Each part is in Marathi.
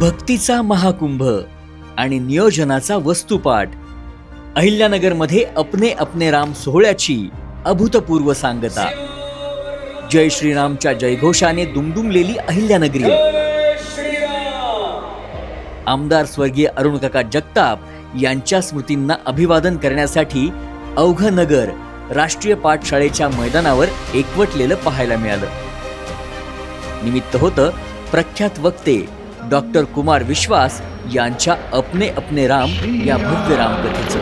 भक्तीचा महाकुंभ आणि नियोजनाचा वस्तुपाठ. अहिल्यानगरमध्ये अपने अपने राम सोहळ्याची अभूतपूर्व सांगता. जय श्रीरामच्या जयघोषाने दुमदुमलेली अहिल्यानगरी. आमदार स्वर्गीय अरुणकाका जगताप यांच्या स्मृतींना अभिवादन करण्यासाठी अवघं नगर राष्ट्रीय पाठशाळेच्या मैदानावर एकवटलेलं पाहायला मिळालं. निमित्त होतं प्रख्यात वक्ते डॉक्टर कुमार विश्वास यांच्या अपने अपने राम या भव्य रामकथेचं.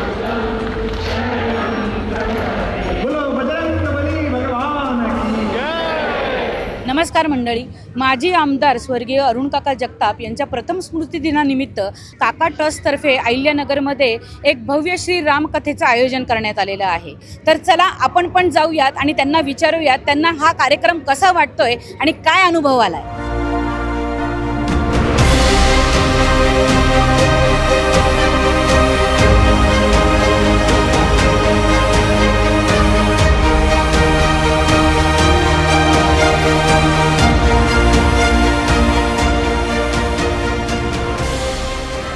नमस्कार मंडळी. माजी आमदार स्वर्गीय अरुणकाका जगताप यांच्या प्रथम स्मृती दिनानिमित्त काका ट्रस्टतर्फे अहिल्यानगरमध्ये एक भव्य श्री रामकथेचं आयोजन करण्यात आलेलं आहे. तर चला आपण पण जाऊयात आणि त्यांना विचारूयात त्यांना हा कार्यक्रम कसा वाटतोय आणि काय अनुभव आलाय.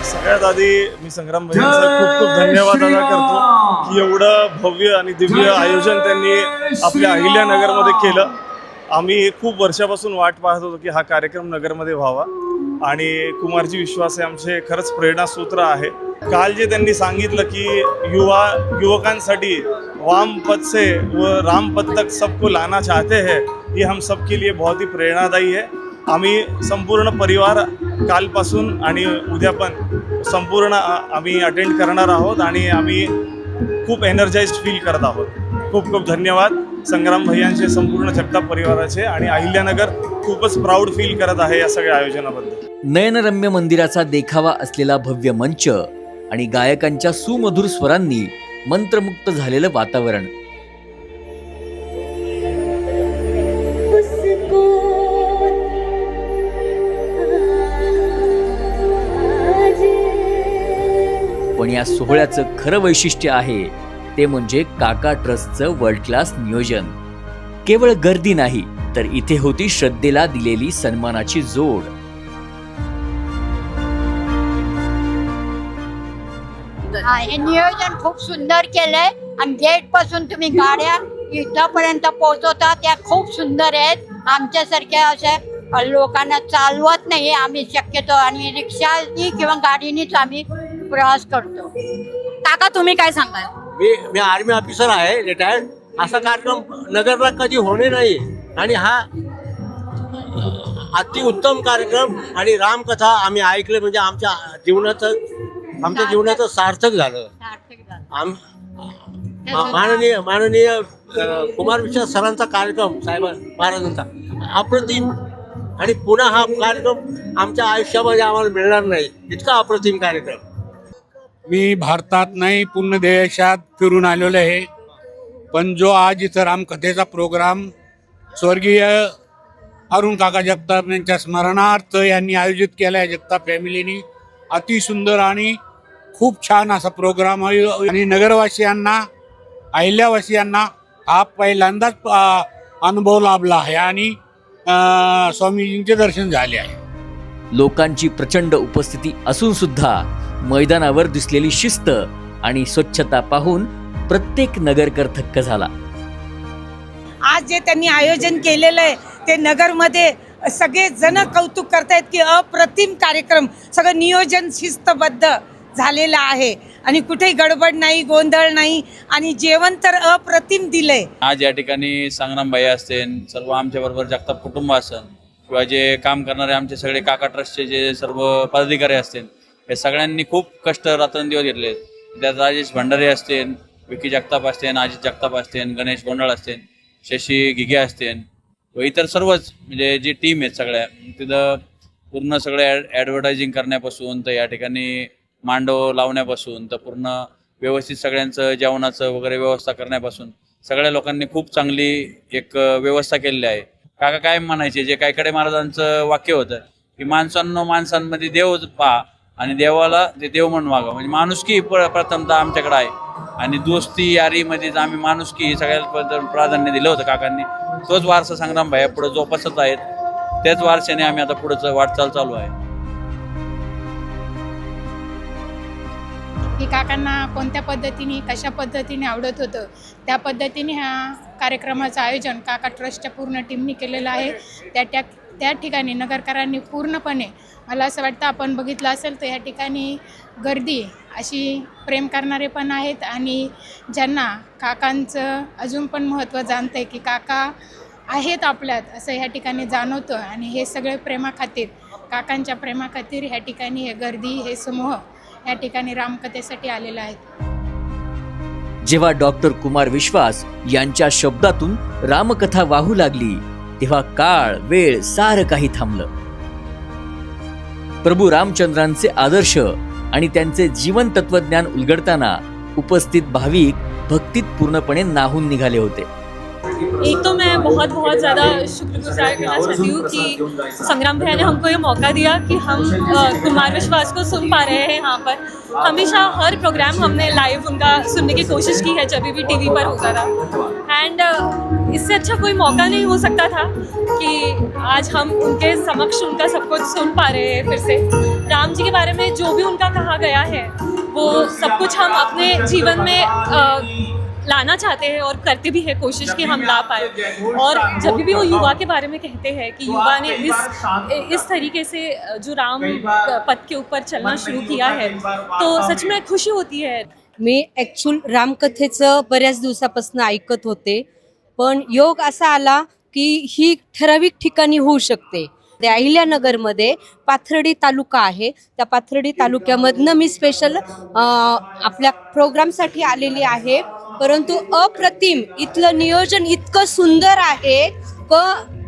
सगळ्यात आधी मी संग्राम भाईंचा खूप खूप धन्यवाद अदा करतो की एवढं भव्य आणि दिव्य आयोजन त्यांनी आपल्या अहिल्यानगरमध्ये केलं. आम्ही खूप वर्षापासून वाट पाहत होतो की हा कार्यक्रम नगरमध्ये व्हावा आणि कुमारजी विश्वास हे आमचे खरंच प्रेरणासूत्र आहे. काल जे त्यांनी सांगितलं की युवकांसाठी वाम पद से व राम पद तक सबको लाना चाहते हैं, ये हम सबके लिए बहुत ही प्रेरणादायी है. आम्ही संपूर्ण परिवार कालपासून आणि उद्या पण संपूर्ण आम्ही अटेंड करणार आहोत आणि आम्ही खूप एनर्जाइज्ड फील करत आहोत. खूप खूप धन्यवाद संग्राम भैयांचे, संपूर्ण जगताप परिवाराचे, आणि अहिल्यानगर खूपच प्राऊड फील करत आहे या सगळ्या आयोजनाबद्दल. नयनरम्य मंदिराचा देखावा असलेला भव्य मंच आणि गायकांच्या सुमधुर स्वरांनी मंत्रमुक्त झालेलं वातावरण. पण या सोहळ्याचं खरं वैशिष्ट्य आहे ते म्हणजे काका ट्रस्टचं वर्ल्ड क्लास नियोजन. केवळ गर्दी नाही तर इथे होती श्रद्धेला दिलेली सन्मानाची जोड. हे नियोजन खूप सुंदर केलंय आणि गेट पासून तुम्ही गाड्या इथपर्यंत पोहोचवता त्या खूप सुंदर आहेत. आमच्यासारख्या अशा लोकांना चालवत नाही आम्ही शक्यतो, आणि रिक्षानी किंवा गाडीनीच आम्ही प्रवास करतो. काका तुम्ही काय सांगाल? मी आर्मी ऑफिसर आहे, रिटायर्ड. असा कार्यक्रम नगरला कधी होणे नाही आणि हा अतिउत्तम कार्यक्रम आणि रामकथा आम्ही ऐकले म्हणजे आमच्या जीवनाचं सार्थक झालं. माननीय कुमार विश्वास सरांचा कार्यक्रम, साहेब महाराजांचा अप्रतिम, आणि पुन्हा हा कार्यक्रम आमच्या आयुष्यामध्ये आम्हाला मिळणार नाही इतका अप्रतिम कार्यक्रम. मी भारतात नाही पूर्ण देशात फिरून आलेलो आहे, पण जो आज इथं रामकथेचा प्रोग्राम स्वर्गीय अरुणकाका जगताप यांच्या स्मरणार्थ यांनी आयोजित केला आहे जगताप फॅमिलीनी, अतिसुंदर आणि खूप छान असा प्रोग्राम आहे. आणि नगरवासियांना, अहिल्यावासियांना हा पहिल्यांदाच अनुभव लाभला आहे आणि स्वामीजींचे दर्शन झाले आहे. लोकांची प्रचंड उपस्थिती असून सुद्धा मैदानावर दिसलेली शिस्त आणि स्वच्छता पाहून प्रत्येक नगरकर थक्क झाला. आज जे त्यांनी आयोजन केलेलं आहे ते नगरमध्ये सगळे जण कौतुक करतायत की अप्रतिम कार्यक्रम, सगळं नियोजन शिस्तबद्ध झालेलं आहे आणि कुठेही गडबड नाही, गोंधळ नाही, आणि जेवण तर अप्रतिम दिलंय. आज या ठिकाणी संग्राम भाई असतील, सर्व आमच्या बरोबर जगताप कुटुंब असेल किंवा जे काम करणारे आमचे सगळे काका ट्रस्टचे जे सर्व पदाधिकारी असतील, हे सगळ्यांनी खूप कष्ट रात्रंदिवस घेतले. त्यात राजेश भंडारे असतील, विकी जगताप असतील, अजित जगताप असतील, गणेश गोंधळ असतील, शशी घिगे असतील व इतर सर्वच म्हणजे जी टीम आहेत सगळ्या तिथं पूर्ण सगळे ॲडव्हर्टायझिंग करण्यापासून तर या ठिकाणी मांडव लावण्यापासून तर पूर्ण व्यवस्थित सगळ्यांचं जेवणाचं वगैरे व्यवस्था करण्यापासून सगळ्या लोकांनी खूप चांगली एक व्यवस्था केलेली आहे. काका काय म्हणायचे, जे कायकडे महाराजांचं वाक्य होतं की माणसांनो माणसांमध्ये देव पहा आणि देवाला ते देव म्हणून वागा. म्हणजे माणुसकी प्रथमतः आमच्याकडे आहे आणि दोस्ती यारीमध्येच आम्ही माणुसकी सगळ्यात प्राधान्य दिलं होतं काकांनी. तोच वारसा संग्राम भाई पुढे जोपासत आहेत, त्याच वारशाने आम्ही आता पुढचं वाटचाल चालू आहे. की काकांना कोणत्या पद्धतीने कशा पद्धतीने आवडत होतं त्या पद्धतीने ह्या कार्यक्रमाचं आयोजन काका ट्रस्टच्या पूर्ण टीमनी केलेलं आहे. त्या ठिकाणी नगरकरांनी पूर्णपणे, मला असं वाटतं आपण बघितलं असेल तर या ठिकाणी गर्दी अशी प्रेम करणारे पण आहेत आणि ज्यांना काकांचं अजून पण महत्त्व जाणतं आहे की काका आहेत आपल्यात असं ह्या ठिकाणी जाणवतं. आणि हे सगळे प्रेमाखातीर, काकांच्या प्रेमाखातीर ह्या ठिकाणी हे गर्दी, हे समूह या ठिकाणी रामकथेसाठी आलेला आहे. जेव्हा डॉक्टर कुमार विश्वास यांच्या शब्दातून रामकथा वाहू लागली तेव्हा काळ, वेळ सारं काही थांबलं. प्रभू रामचंद्रांचे आदर्श आणि त्यांचे जीवन तत्वज्ञान उलगडताना उपस्थित भाविक भक्तीत पूर्णपणे नाहून निघाले होते. एक तो मैं बहुत ज़्यादा शुक्रगुजार करना चाहती हूँ कि संग्राम भैया ने हमको ये मौका दिया कि हम कुमार विश्वास को सुन पा रहे हैं यहाँ पर. हमेशा हर प्रोग्राम हमने लाइव उनका सुनने की कोशिश की है जब भी टीवी पर होता था. एंड इससे अच्छा कोई मौका नहीं हो सकता था कि आज हम उनके समक्ष उनका सब कुछ सुन पा रहे हैं फिर से. राम जी के बारे में जो भी उनका कहा गया है वो सब कुछ हम अपने जीवन में लाना चाहते हैं और करते भी है कोशिश कि हम ला पाए. और जब भी वो युवा के बारे में कहते हैं कि युवा ने इस तरीके से जो राम पथ के ऊपर चलना शुरू किया है तो सच में खुशी होती है. मी ॲक्च्युअल रामकथेचं बऱ्याच दिवसापासून ऐकत होते, पण योग असा आला की ही ठराविक ठिकाणी होऊ शकते. त्या अहिल्यानगरमध्ये पाथर्डी तालुका आहे, त्या पाथर्डी तालुक्यामधनं मी स्पेशल आपल्या प्रोग्रामसाठी आलेली आहे. परंतु अप्रतिम इथलं नियोजन इतकं सुंदर आहे व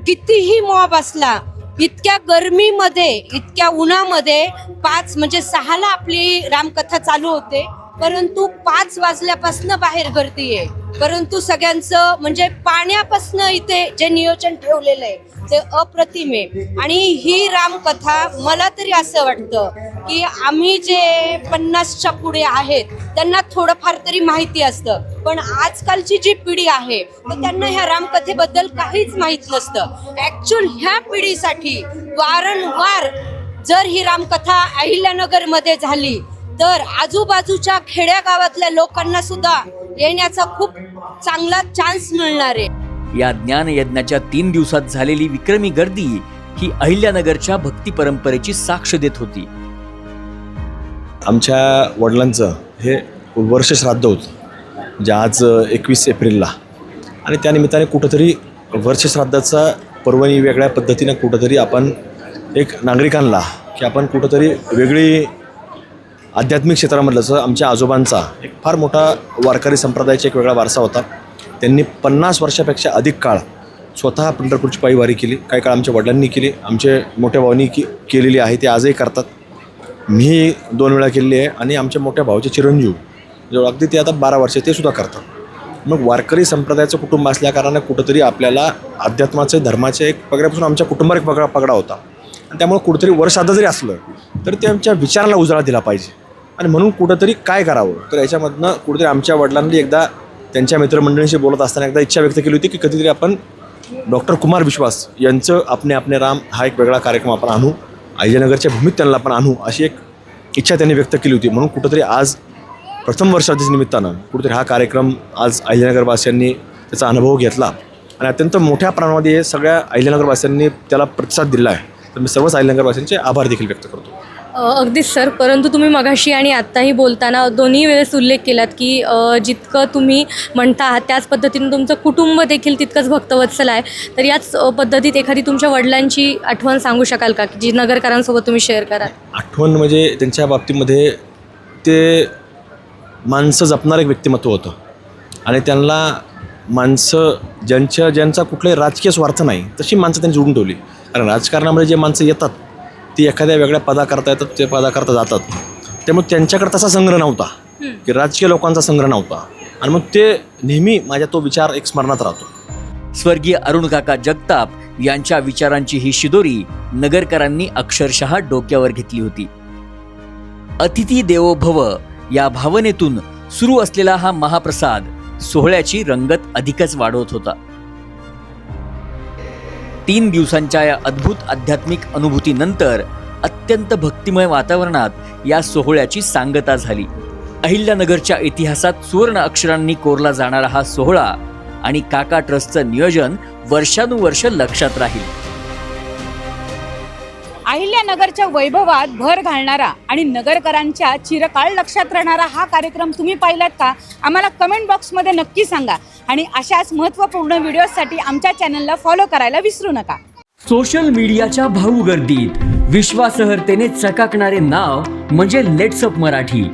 कितीही मॉब असला, इतक्या गरमीमध्ये, इतक्या उन्हामध्ये 5 म्हणजे 6ला आपली रामकथा चालू होते, परंतु 5 वाजल्यापासून बाहेर गर्दी आहे. परंतु सगळ्यांचं म्हणजे पाण्यापासून इथे जे नियोजन ठेवलेलं आहे ते अप्रतिम आहे. आणि ही रामकथा मला तरी असं वाटतं की आम्ही जे 50च्या पुढे आहेत त्यांना थोडंफार तरी माहिती असतं, पण आजकालची जी पिढी आहे तर त्यांना ह्या रामकथेबद्दल काहीच माहीत नसतं. ॲक्च्युअल ह्या पिढीसाठी वारंवार जर ही रामकथा अहिल्यानगरमध्ये झाली तर आजूबाजूच्या खेड्यागावातल्या लोकांना सुद्धा येण्याचा खूप चांगला चान्स मिळणार आहे. या ज्ञानयज्ञाच्या 3 दिवसात झालेली विक्रमी गर्दी ही अहिल्यानगरच्या भक्ती परंपरेची साक्ष देत होती. आमच्या वडिलांचं हे वर्ष श्राद्ध होतं, म्हणजे आज 21 एप्रिलला, आणि त्यानिमित्ताने कुठंतरी वर्षश्राद्धाचा पर्वणी वेगळ्या पद्धतीनं कुठंतरी आपण एक नागरिकांना की आपण कुठंतरी वेगळी आध्यात्मिक क्षेत्रामधलं, जसं आमच्या आजोबांचा एक फार मोठा वारकरी संप्रदायाचा एक वेगळा वारसा होता. त्यांनी 50 वर्षापेक्षा अधिक काळ स्वतः पंढरपूरची पायी वारी केली. काही काळ आमच्या वडिलांनी केली, आमचे मोठ्या भावांनी केलेली आहे, ते आजही करतात. मी 2 वेळा केलेली आहे आणि आमच्या मोठ्या भावाचे चिरंजीव जो अगदी ते आता 12 वर्ष ते सुद्धा करतात. मग वारकरी संप्रदायाचं कुटुंब असल्याकारणाने कुठंतरी आपल्याला अध्यात्माचे, धर्माचे एक पगड्यापासून आमच्या कुटुंबावर एक पगडा होता. आणि त्यामुळे कुठंतरी वर्षात जरी असलं तर ते आमच्या विचाराला उजाळा दिला पाहिजे. आणि म्हणून कुठंतरी काय करावं, तर याच्यामधनं कुठंतरी आमच्या वडिलांनी एकदा त्यांच्या मित्रमंडळींशी बोलत असताना एकदा इच्छा व्यक्त केली होती की कधीतरी आपण डॉक्टर कुमार विश्वास यांचं अपने राम हा एक वेगळा कार्यक्रम आपण आणू, अहिल्यानगरच्या भूमीत त्यांना आपण आणू, अशी एक इच्छा त्यांनी व्यक्त केली होती. म्हणून कुठंतरी आज प्रथम वर्षाच्या निमित्तानं कुठेतरी हा कार्यक्रम आज अहिल्यानगरवासियांनी त्याचा अनुभव घेतला आणि अत्यंत मोठ्या प्रमाणामध्ये सगळ्या अहिल्यानगरवासियांनी त्याला प्रतिसाद दिला आहे. तर मी सर्वच अहिल्यानगरवासियांचे आभार देखील व्यक्त करतो. अगदीच सर, परंतु तुम्ही मगाशी आणि आत्ताही बोलताना दोन्ही वेळेस उल्लेख केलात की जितकं तुम्ही म्हणता आहात त्याच पद्धतीने तुमचं कुटुंब देखील तितकंच भक्तवत्सल आहे. तर याच पद्धतीत एखादी तुमच्या वडिलांची आठवण सांगू शकाल का की जी नगरकरांसोबत तुम्ही शेअर कराल? आठवण म्हणजे त्यांच्या बाबतीमध्ये ते माणसं जपणारं एक व्यक्तिमत्व होतं आणि त्यांना माणसं ज्यांचा कुठलाही राजकीय स्वार्थ नाही तशी माणसं त्यांनी जोडून ठेवली. कारण राजकारणामध्ये जे माणसं येतात ती एखाद्या वेगळ्या पदाकरता येतात, ते पदाकरता जातात. त्यामुळे त्यांच्याकडे तसा संग्रह नव्हता की राजकीय लोकांचा संग्रह नव्हता आणि मग ते नेहमी माझ्या तो विचार एक स्मरणात राहतो. स्वर्गीय अरुण काका जगताप यांच्या विचारांची ही शिदोरी नगरकरांनी अक्षरशः डोक्यावर घेतली होती. अतिथी देवो भव या भावनेतून सुरू असलेला हा महाप्रसाद सोहळ्याची रंगत अधिकच वाढवत होता. 3 दिवसांच्या या अद्भुत आध्यात्मिक अनुभूतीनंतर अत्यंत भक्तिमय वातावरणात या सोहळ्याची सांगता झाली. अहिल्यानगरच्या इतिहासात सुवर्ण अक्षरांनी कोरला जाणारा हा सोहळा आणि काका ट्रस्टचं नियोजन वर्षानुवर्ष लक्षात राहील. अहिल्यानगरच्या वैभवात भर घालणारा आणि नगरकरांच्या चिरकाळ लक्षात राहणारा हा कार्यक्रम तुम्ही पाहिलात का? आम्हाला कमेंट बॉक्समध्ये नक्की सांगा आणि अशाच महत्त्वपूर्ण व्हिडिओसाठी आमच्या चॅनलला फॉलो करायला विसरू नका. सोशल मीडियाच्या भाऊ गर्दीत विश्वासार्हतेने चकाकणारे नाव म्हणजे लेट्सअप मराठी.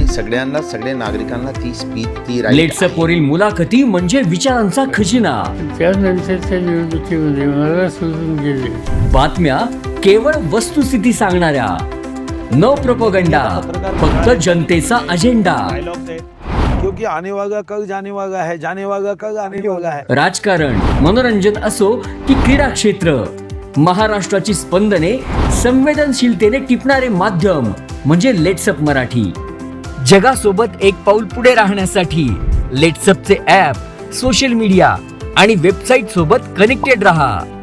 सगळ्यांना, सगळ्या नागरिकांना ती स्पीच, ती लेट्सअप वरील मुलाखती म्हणजे विचारांचा खजिना. त्यानंतरच्या निवडणुकीमध्ये मला सोडून गेले. बातम्या केवळ वस्तुस्थिती सांगणाऱ्या, न प्रोपगंडा, फक्त जनतेचा अजेंडा. क्योंकि आने वाला कल जाने वाला है, जाने वाला कल आने वाला है. राजकारण, मनोरंजन असो की क्रीडा क्षेत्र, महाराष्ट्राची स्पंदने संवेदनशीलतेने टिपणारे माध्यम म्हणजे लेट्सअप मराठी. जगासोबत एक पाऊल पुढे राहण्यासाठी लेट्सअपचे ॲप, सोशल मीडिया आणि वेबसाईट सोबत कनेक्टेड रहा.